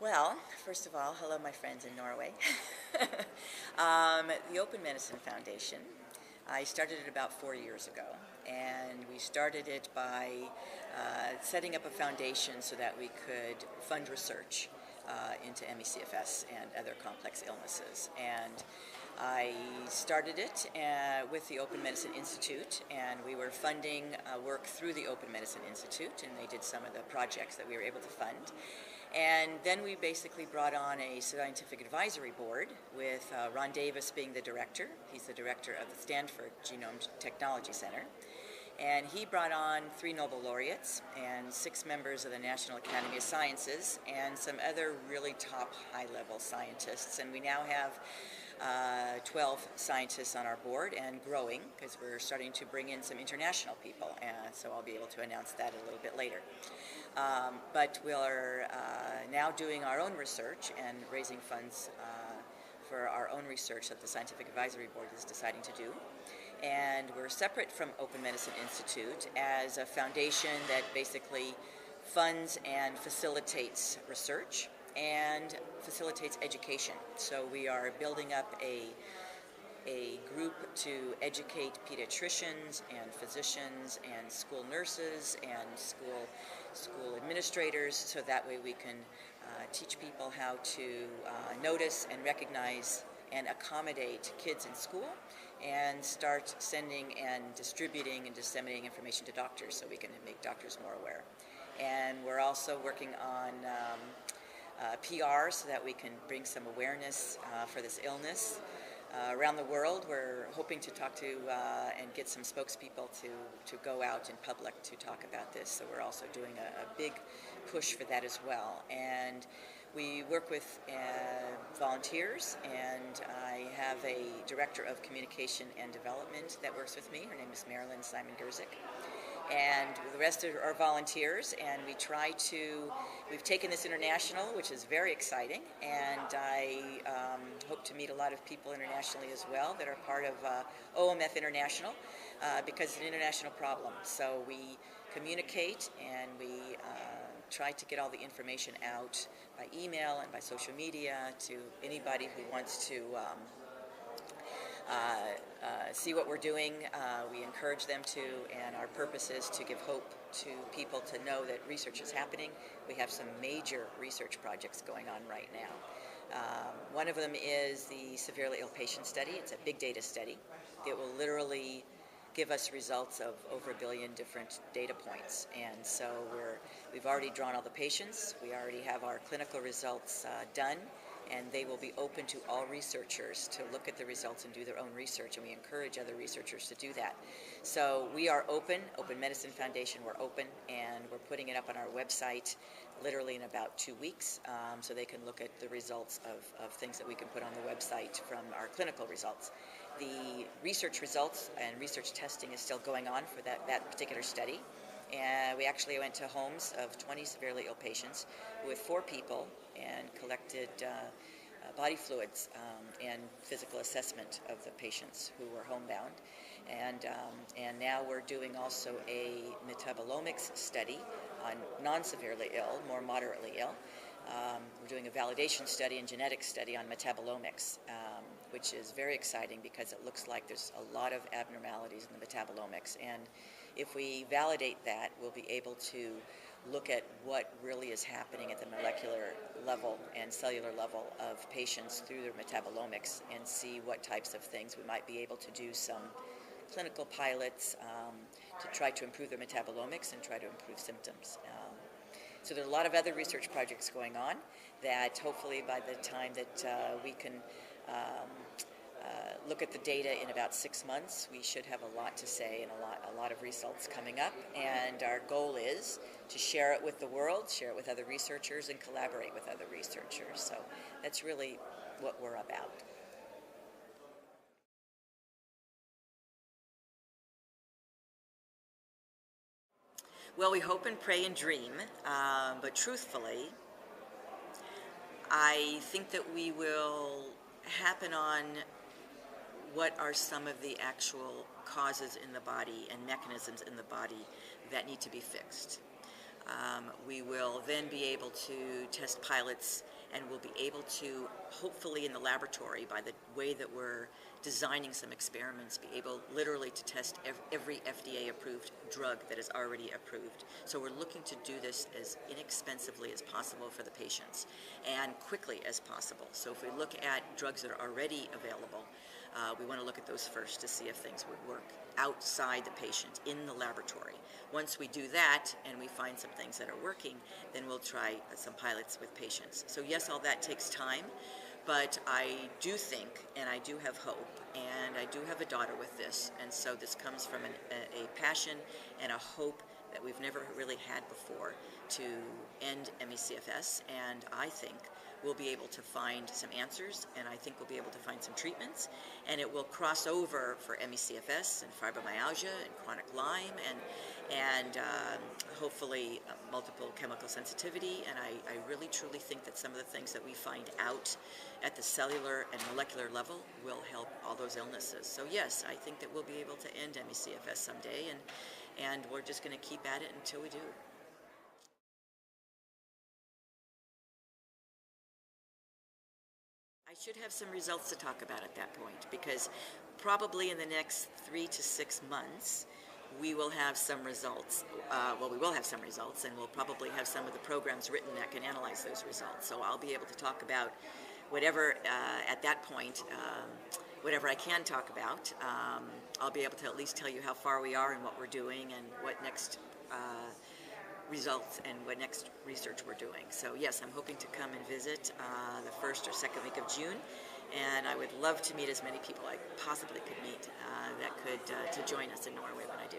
Well, first of all, hello my friends in Norway. The Open Medicine Foundation, I started it about 4 years ago, and we started it by setting up a foundation so that we could fund research into ME-CFS and other complex illnesses. And I started it with the Open Medicine Institute, and we were funding work through the Open Medicine Institute, and they did some of the projects that we were able to fund. And then we basically brought on a scientific advisory board with Ron Davis being the director. He's the director of the Stanford Genome Technology Center. And he brought on 3 Nobel laureates and 6 members of the National Academy of Sciences and some other really top high-level scientists. And we now have 12 scientists on our board and growing, because we're starting to bring in some international people, and so I'll be able to announce that a little bit later. But we're now doing our own research and raising funds for our own research that the Scientific Advisory Board is deciding to do. And we're separate from Open Medicine Institute as a foundation that basically funds and facilitates research and facilitates education. So we are building up a group to educate pediatricians and physicians and school nurses and school administrators, so that way we can teach people how to notice and recognize and accommodate kids in school, and start sending and distributing and disseminating information to doctors so we can make doctors more aware. And we're also working on PR so that we can bring some awareness for this illness. Around the world, we're hoping to talk to and get some spokespeople to go out in public to talk about this. So we're also doing a big push for that as well. And we work with volunteers, and I have a director of communication and development that works with me. Her name is Marilyn Simon Gerzik. And the rest of our volunteers, and we've taken this international, which is very exciting, and I hope to meet a lot of people internationally as well that are part of OMF International, because it's an international problem. So we communicate and we try to get all the information out by email and by social media to anybody who wants to see what we're doing. We encourage them to, and our purpose is to give hope to people to know that research is happening. We have some major research projects going on right now. One of them is the severely ill patient study. It's a big data study. It will literally give us results of over 1 billion different data points. And so we've already drawn all the patients. We already have our clinical results done, and they will be open to all researchers to look at the results and do their own research, and we encourage other researchers to do that. So we are open, Open Medicine Foundation, we're open, and we're putting it up on our website literally in about 2 weeks, so they can look at the results of things that we can put on the website from our clinical results. The research results and research testing is still going on for that particular study. And we actually went to homes of 20 severely ill patients with 4 people and collected body fluids and physical assessment of the patients who were homebound. And now we're doing also a metabolomics study on non-severely ill, more moderately ill. We're doing a validation study and genetic study on metabolomics, which is very exciting because it looks like there's a lot of abnormalities in the metabolomics. And if we validate that, we'll be able to look at what really is happening at the molecular level and cellular level of patients through their metabolomics, and see what types of things we might be able to do some clinical pilots to try to improve their metabolomics and try to improve symptoms. So there are a lot of other research projects going on that hopefully by the time that we can look at the data in about 6 months, we should have a lot to say and a lot of results coming up. And our goal is to share it with the world, share it with other researchers, and collaborate with other researchers. So that's really what we're about. Well, we hope and pray and dream, but truthfully, I think that we will happen on what are some of the actual causes in the body and mechanisms in the body that need to be fixed. We will then be able to test pilots and we'll be able to, hopefully in the laboratory, by the way that we're designing some experiments, be able literally to test every FDA-approved drug that is already approved. So we're looking to do this as inexpensively as possible for the patients and quickly as possible. So if we look at drugs that are already available, we want to look at those first to see if things would work outside the patient in the laboratory. Once we do that and we find some things that are working, then we'll try some pilots with patients. So yes, all that takes time, but I do think, and I do have hope, and I do have a daughter with this, and so this comes from a passion and a hope that we've never really had before to end ME-CFS, and I think we'll be able to find some answers, and I think we'll be able to find some treatments, and it will cross over for ME-CFS and fibromyalgia and chronic Lyme and hopefully multiple chemical sensitivity, and I really truly think that some of the things that we find out at the cellular and molecular level will help all those illnesses. So yes, I think that we'll be able to end ME-CFS someday, and we're just going to keep at it until we do. I should have some results to talk about at that point, because probably in the next 3 to 6 months we will have some results. We will have some results, and we'll probably have some of the programs written that can analyze those results. So I'll be able to talk about whatever at that point, whatever I can talk about. I'll be able to at least tell you how far we are and what we're doing and what next results and what next research we're doing. So yes, I'm hoping to come and visit the first or second week of June, and I would love to meet as many people I possibly could meet that could to join us in Norway when I do.